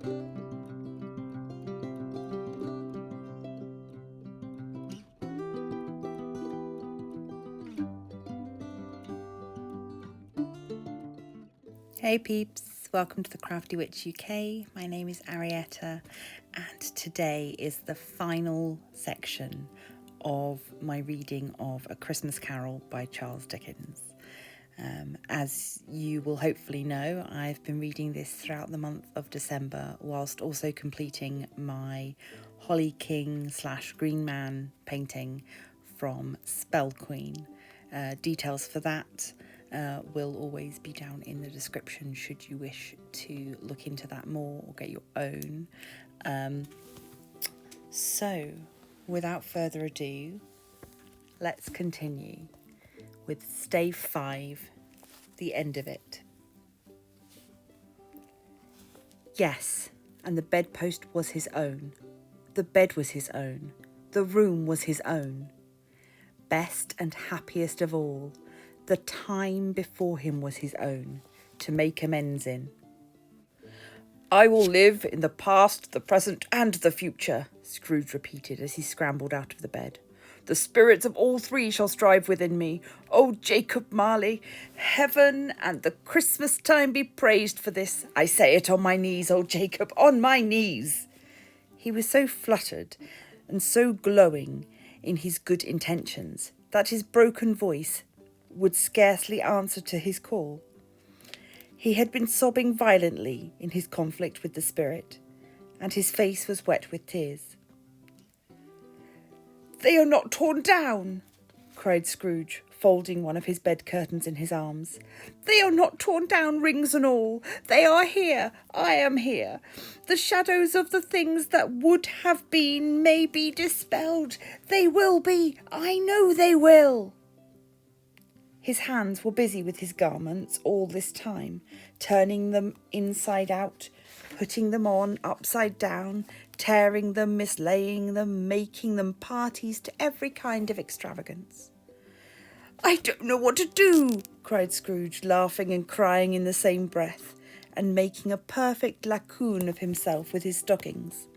Hey peeps, welcome to the Crafty Witch UK. My name is Arietta and today is the final section of my reading of A Christmas Carol by Charles Dickens. As you will hopefully know, I've been reading this throughout the month of December whilst also completing my Holly King / Green Man painting from Spell Queen. Details for that will always be down in the description should you wish to look into that more or get your own. So, without further ado, let's continue with Stave 5, the end of it. Yes, and the bedpost was his own. The bed was his own. The room was his own. Best and happiest of all, the time before him was his own, to make amends in. I will live in the past, the present, and the future, Scrooge repeated as he scrambled out of the bed. The spirits of all three shall strive within me. O Jacob Marley, heaven and the Christmas time be praised for this. I say it on my knees, O Jacob, on my knees. He was so fluttered and so glowing in his good intentions that his broken voice would scarcely answer to his call. He had been sobbing violently in his conflict with the spirit, and his face was wet with tears. They are not torn down, cried Scrooge, folding one of his bed curtains in his arms. They are not torn down, rings and all. They are here. I am here. The shadows of the things that would have been may be dispelled. They will be. I know they will. His hands were busy with his garments all this time, turning them inside out, putting them on upside down, tearing them, mislaying them, making them parties to every kind of extravagance. I don't know what to do, cried Scrooge, laughing and crying in the same breath, and making a perfect lacoon of himself with his stockings.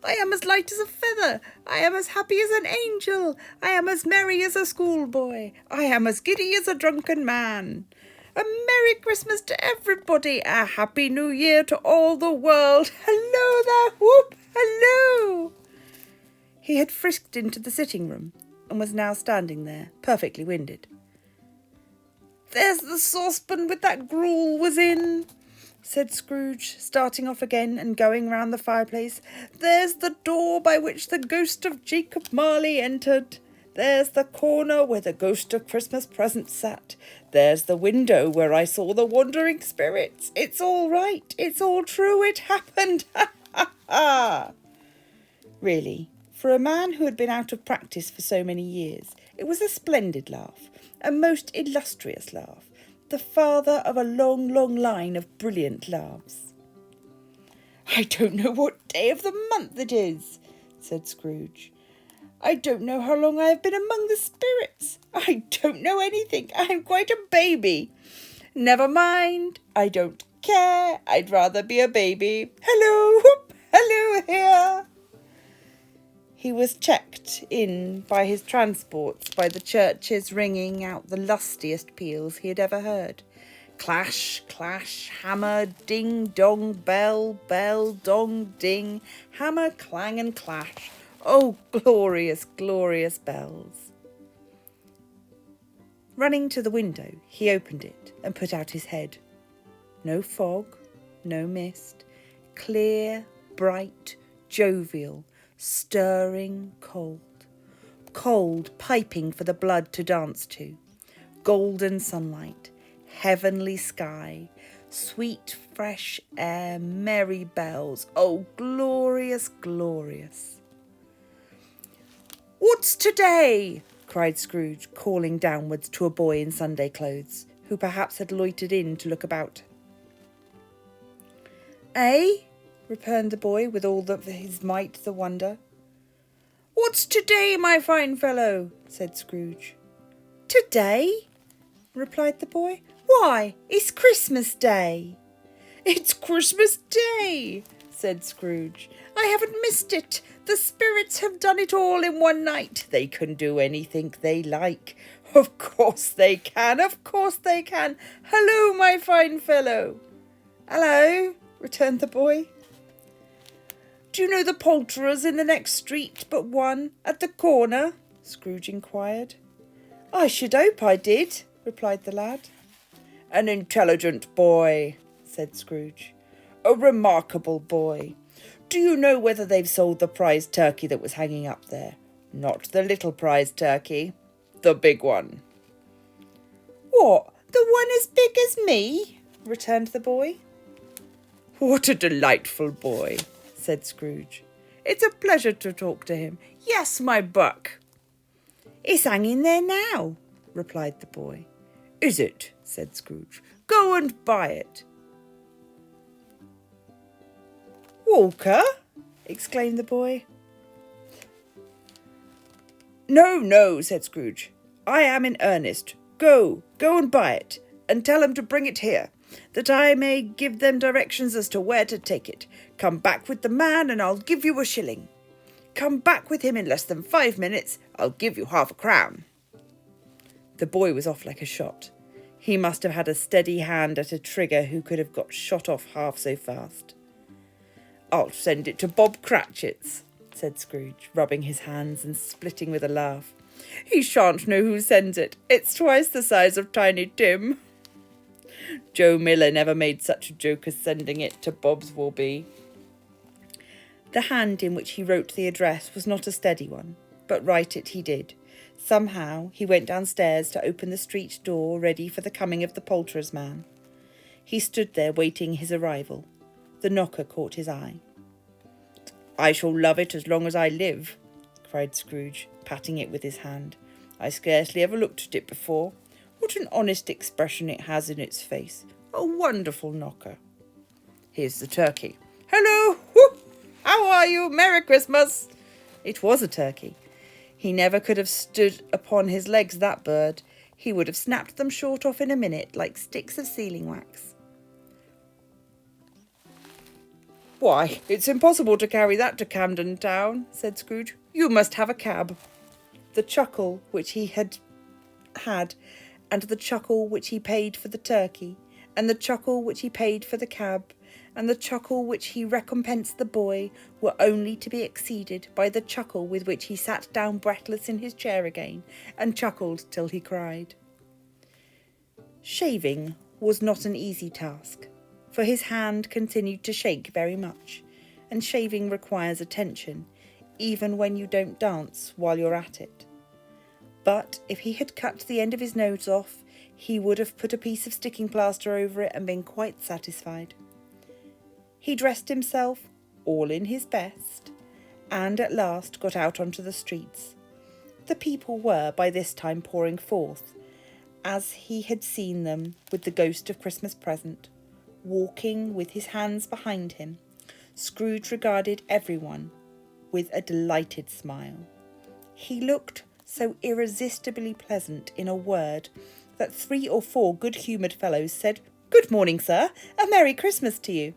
I am as light as a feather. I am as happy as an angel. I am as merry as a schoolboy. I am as giddy as a drunken man. A Merry Christmas to everybody. A Happy New Year to all the world. Hello there, whoop, hello. He had frisked into the sitting room and was now standing there, perfectly winded. There's the saucepan with that gruel was in, said Scrooge, starting off again and going round the fireplace. There's the door by which the ghost of Jacob Marley entered. There's the corner where the ghost of Christmas present sat. There's the window where I saw the wandering spirits. It's all right. It's all true. It happened. Ha, ha, ha. Really, for a man who had been out of practice for so many years, it was a splendid laugh, a most illustrious laugh. The father of a long, long line of brilliant laughs. I don't know what day of the month it is, said Scrooge. I don't know how long I have been among the spirits. I don't know anything. I am quite a baby. Never mind. I don't care. I'd rather be a baby. Hello, whoop, hello here. He was checked in by his transports by the churches ringing out the lustiest peals he had ever heard. Clash, clash, hammer, ding, dong, bell, bell, dong, ding, hammer, clang and clash. Oh, glorious, glorious bells. Running to the window, he opened it and put out his head. No fog, no mist, clear, bright, jovial, stirring, cold, piping for the blood to dance to, golden sunlight, heavenly sky, sweet fresh air, merry bells. Oh, glorious, glorious. What's today? Cried Scrooge, calling downwards to a boy in Sunday clothes, who perhaps had loitered in to look about. Eh? Returned the boy with all his might the wonder. What's today, my fine fellow? Said Scrooge. Today? Replied the boy. Why, it's Christmas Day. It's Christmas Day, said Scrooge. I haven't missed it. The spirits have done it all in one night. They can do anything they like. Of course they can, of course they can. Hello, my fine fellow. Hello, returned the boy. Do you know the poulterers in the next street but one, at the corner? Scrooge inquired. I should hope I did, replied the lad. An intelligent boy, said Scrooge. A remarkable boy. Do you know whether they've sold the prize turkey that was hanging up there? Not the little prize turkey, the big one. What, the one as big as me? Returned the boy. What a delightful boy, said Scrooge. It's a pleasure to talk to him. Yes, my buck. It's hanging there now, replied the boy. Is it? Said Scrooge. Go and buy it. Walker? Exclaimed the boy. No, said Scrooge. I am in earnest. Go and buy it, and tell them to bring it here, that I may give them directions as to where to take it. Come back with the man, and I'll give you a shilling. Come back with him in less than 5 minutes, I'll give you half a crown. The boy was off like a shot. He must have had a steady hand at a trigger who could have got shot off half so fast. I'll send it to Bob Cratchit's, said Scrooge, rubbing his hands and splitting with a laugh. He shan't know who sends it. It's twice the size of Tiny Tim. Joe Miller never made such a joke as sending it to Bob's will be. The hand in which he wrote the address was not a steady one, but write it he did. Somehow he went downstairs to open the street door ready for the coming of the poulterer's man. He stood there waiting his arrival. The knocker caught his eye. I shall love it as long as I live, cried Scrooge, patting it with his hand. I scarcely ever looked at it before. What an honest expression it has in its face. A wonderful knocker. Here's the turkey. Hello! Whoop! How are you? Merry Christmas! It was a turkey. He never could have stood upon his legs, that bird. He would have snapped them short off in a minute, like sticks of sealing wax. Why, it's impossible to carry that to Camden Town, said Scrooge. You must have a cab. The chuckle which he had, and the chuckle which he paid for the turkey, and the chuckle which he paid for the cab, and the chuckle which he recompensed the boy were only to be exceeded by the chuckle with which he sat down breathless in his chair again, and chuckled till he cried. Shaving was not an easy task, for his hand continued to shake very much, and shaving requires attention, even when you don't dance while you're at it. But if he had cut the end of his nose off, he would have put a piece of sticking plaster over it and been quite satisfied. He dressed himself, all in his best, and at last got out onto the streets. The people were by this time pouring forth, as he had seen them with the ghost of Christmas present, walking with his hands behind him. Scrooge regarded everyone with a delighted smile. He looked so irresistibly pleasant, in a word, that 3 or 4 good-humoured fellows said, Good morning, sir, a Merry Christmas to you.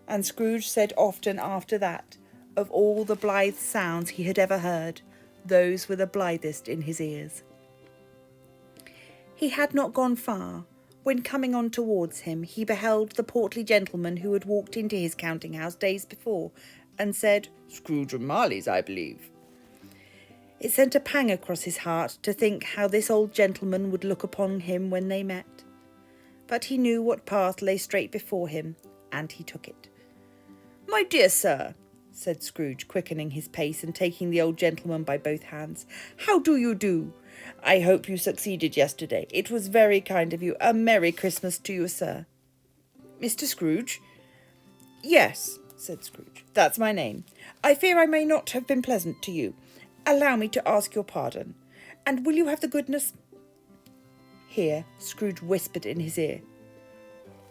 And Scrooge said often after that, of all the blithe sounds he had ever heard, those were the blithest in his ears. He had not gone far, when coming on towards him, he beheld the portly gentleman who had walked into his counting-house days before, and said, Scrooge and Marley's, I believe. It sent a pang across his heart to think how this old gentleman would look upon him when they met. But he knew what path lay straight before him, and he took it. My dear sir, said Scrooge, quickening his pace and taking the old gentleman by both hands, how do you do? I hope you succeeded yesterday. It was very kind of you. A Merry Christmas to you, sir. Mr. Scrooge? Yes, said Scrooge. That's my name. I fear I may not have been pleasant to you. Allow me to ask your pardon. And will you have the goodness... Here Scrooge whispered in his ear.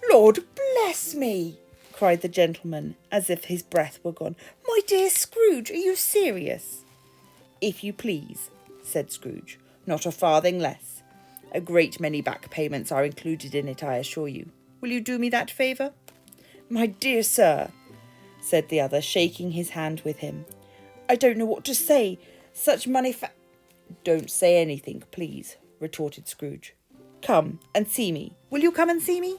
Lord bless me, cried the gentleman, as if his breath were gone. My dear Scrooge, are you serious? If you please, said Scrooge. Not a farthing less. A great many back payments are included in it, I assure you. Will you do me that favour? My dear sir, said the other, shaking his hand with him. I don't know what to say. Such money Don't say anything, please, retorted Scrooge. Come and see me. Will you come and see me?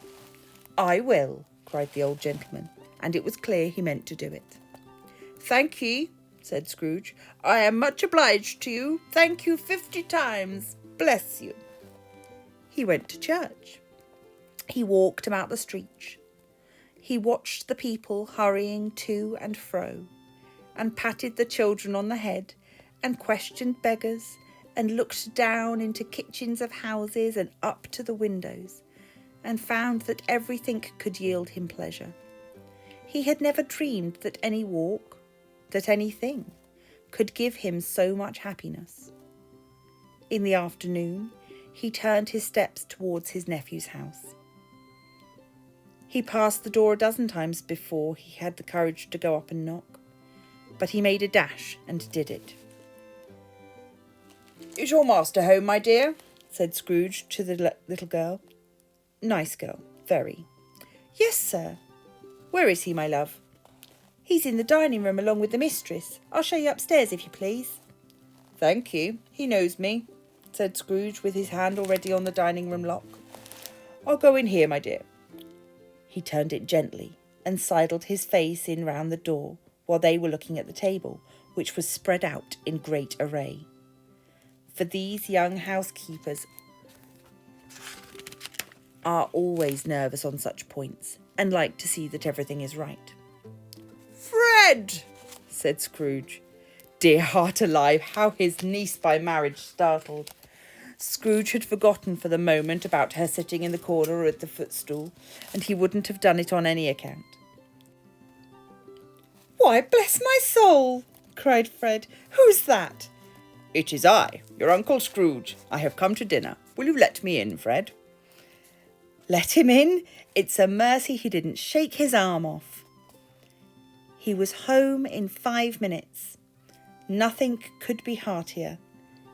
I will, cried the old gentleman, and it was clear he meant to do it. Thank ye, said Scrooge. I am much obliged to you. Thank you 50 times. Bless you. He went to church. He walked about the streets. He watched the people hurrying to and fro, and patted the children on the head, and questioned beggars, and looked down into kitchens of houses and up to the windows, and found that everything could yield him pleasure. He had never dreamed that any walk, that anything, could give him so much happiness. In the afternoon, he turned his steps towards his nephew's house. He passed the door a dozen times before he had the courage to go up and knock, but he made a dash and did it. Is your master home, my dear? Said Scrooge to the little girl. Nice girl, very. Yes, sir. Where is he, my love? He's in the dining room along with the mistress. I'll show you upstairs, if you please. Thank you. He knows me, said Scrooge, with his hand already on the dining room lock. I'll go in here, my dear. He turned it gently and sidled his face in round the door while they were looking at the table, which was spread out in great array. For these young housekeepers are always nervous on such points and like to see that everything is right. Fred, said Scrooge. Dear heart alive, how his niece by marriage startled. Scrooge had forgotten for the moment about her sitting in the corner at the footstool, and he wouldn't have done it on any account. Why, bless my soul, cried Fred. Who's that? It is I, your Uncle Scrooge. I have come to dinner. Will you let me in, Fred? Let him in? It's a mercy he didn't shake his arm off. He was home in 5 minutes. Nothing could be heartier.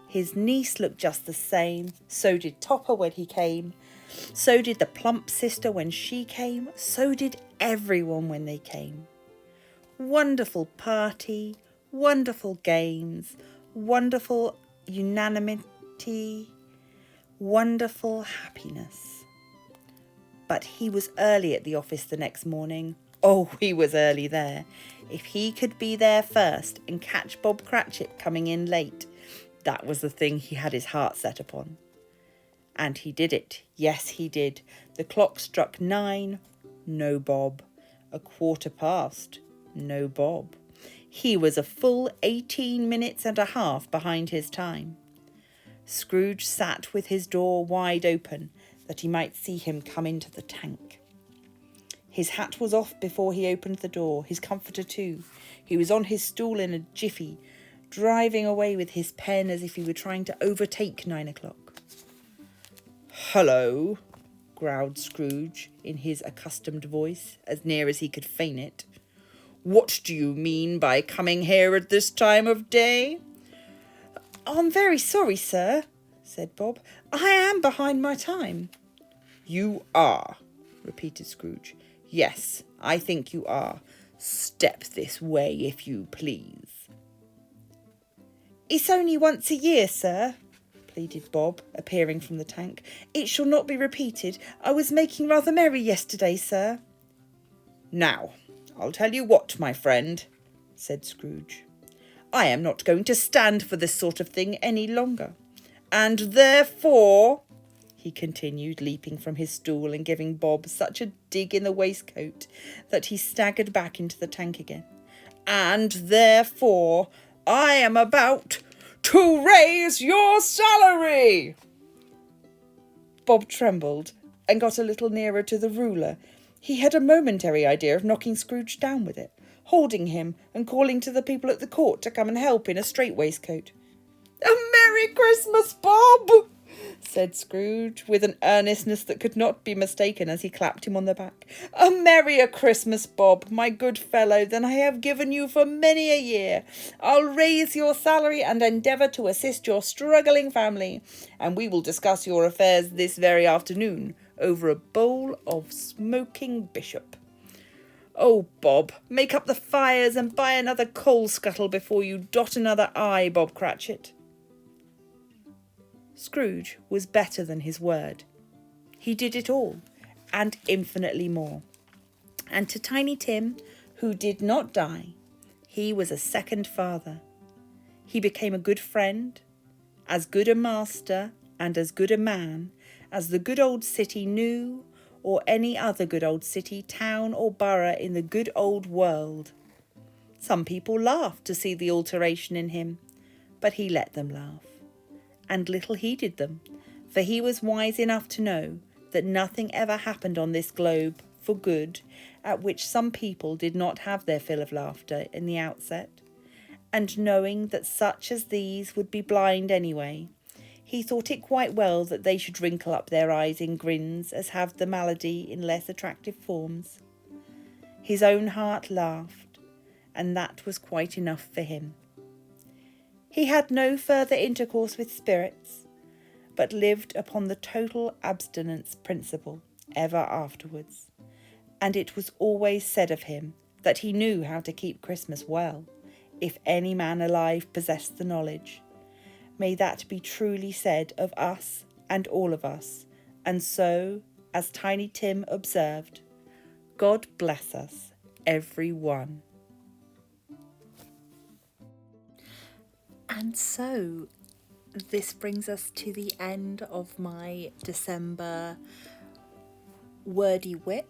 His niece looked just the same. So did Topper when he came. So did the plump sister when she came. So did everyone when they came. Wonderful party, wonderful games, wonderful unanimity, wonderful happiness. But he was early at the office the next morning. Oh, he was early there. If he could be there first and catch Bob Cratchit coming in late, that was the thing he had his heart set upon. And he did it. Yes, he did. The clock struck 9. No Bob. 1:15. No Bob. He was a full 18 minutes and a half behind his time. Scrooge sat with his door wide open that he might see him come into the tank. His hat was off before he opened the door, his comforter too. He was on his stool in a jiffy, driving away with his pen as if he were trying to overtake 9 o'clock. Hello, growled Scrooge in his accustomed voice, as near as he could feign it. What do you mean by coming here at this time of day? I'm very sorry, sir, said Bob. I am behind my time. You are, repeated Scrooge. Yes, I think you are. Step this way, if you please. It's only once a year, sir, pleaded Bob, appearing from the tank. It shall not be repeated. I was making rather merry yesterday, sir. Now, I'll tell you what, my friend, said Scrooge. I am not going to stand for this sort of thing any longer. And therefore, he continued, leaping from his stool and giving Bob such a dig in the waistcoat that he staggered back into the tank again. And therefore, I am about to raise your salary. Bob trembled and got a little nearer to the ruler. He had a momentary idea of knocking Scrooge down with it, holding him and calling to the people at the court to come and help in a strait waistcoat. A Merry Christmas, Bob, said Scrooge, with an earnestness that could not be mistaken as he clapped him on the back. A merrier Christmas, Bob, my good fellow, than I have given you for many a year. I'll raise your salary and endeavour to assist your struggling family, and we will discuss your affairs this very afternoon over a bowl of smoking bishop. Oh, Bob, make up the fires and buy another coal scuttle before you dot another I, Bob Cratchit. Scrooge was better than his word. He did it all, and infinitely more. And to Tiny Tim, who did not die, he was a second father. He became a good friend, as good a master and as good a man as the good old city knew, or any other good old city, town or borough in the good old world. Some people laughed to see the alteration in him, but he let them laugh. And little heeded them, for he was wise enough to know that nothing ever happened on this globe for good at which some people did not have their fill of laughter in the outset. And knowing that such as these would be blind anyway, he thought it quite well that they should wrinkle up their eyes in grins as have the malady in less attractive forms. His own heart laughed, and that was quite enough for him. He had no further intercourse with spirits, but lived upon the total abstinence principle ever afterwards, and it was always said of him that he knew how to keep Christmas well, if any man alive possessed the knowledge. May that be truly said of us and all of us, and so, as Tiny Tim observed, God bless us, every one. And so, this brings us to the end of my December Wordy WIP,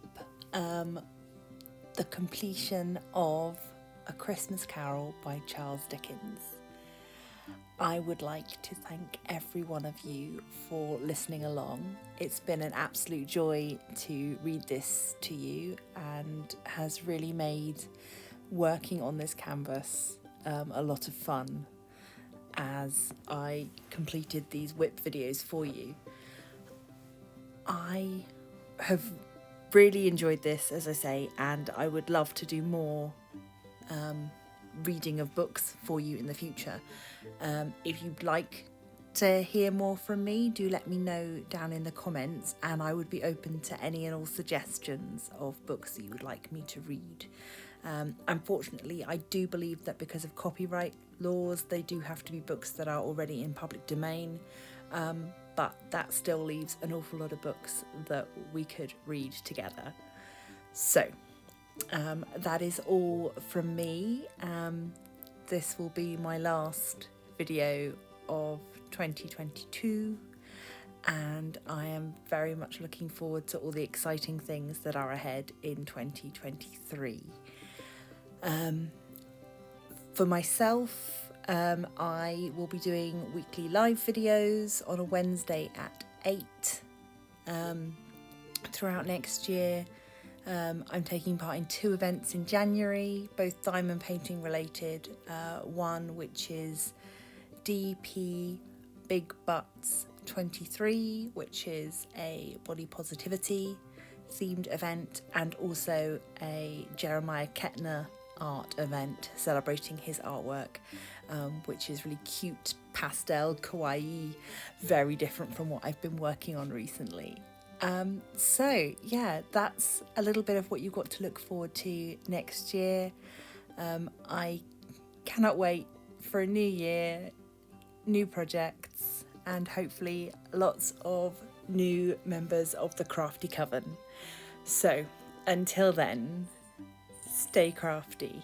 the completion of A Christmas Carol by Charles Dickens. I would like to thank every one of you for listening along. It's been an absolute joy to read this to you and has really made working on this canvas a lot of fun as I completed these WIP videos for you. I have really enjoyed this, as I say, and I would love to do more reading of books for you in the future. If you'd like to hear more from me, do let me know down in the comments, and I would be open to any and all suggestions of books that you would like me to read. Unfortunately, I do believe that because of copyright laws, they do have to be books that are already in public domain, but that still leaves an awful lot of books that we could read together. So that is all from me. This will be my last video of 2022, and I am very much looking forward to all the exciting things that are ahead in 2023. For myself, I will be doing weekly live videos on a Wednesday at 8 throughout next year. I'm taking part in 2 events in January, both diamond painting related. One which is DP Big Butts 23, which is a body positivity themed event, and also a Jeremiah Kettner art event celebrating his artwork, which is really cute, pastel, kawaii, very different from what I've been working on recently. So yeah, that's a little bit of what you've got to look forward to next year. I cannot wait for a new year, new projects, and hopefully lots of new members of the Crafty Coven. So until then, stay crafty.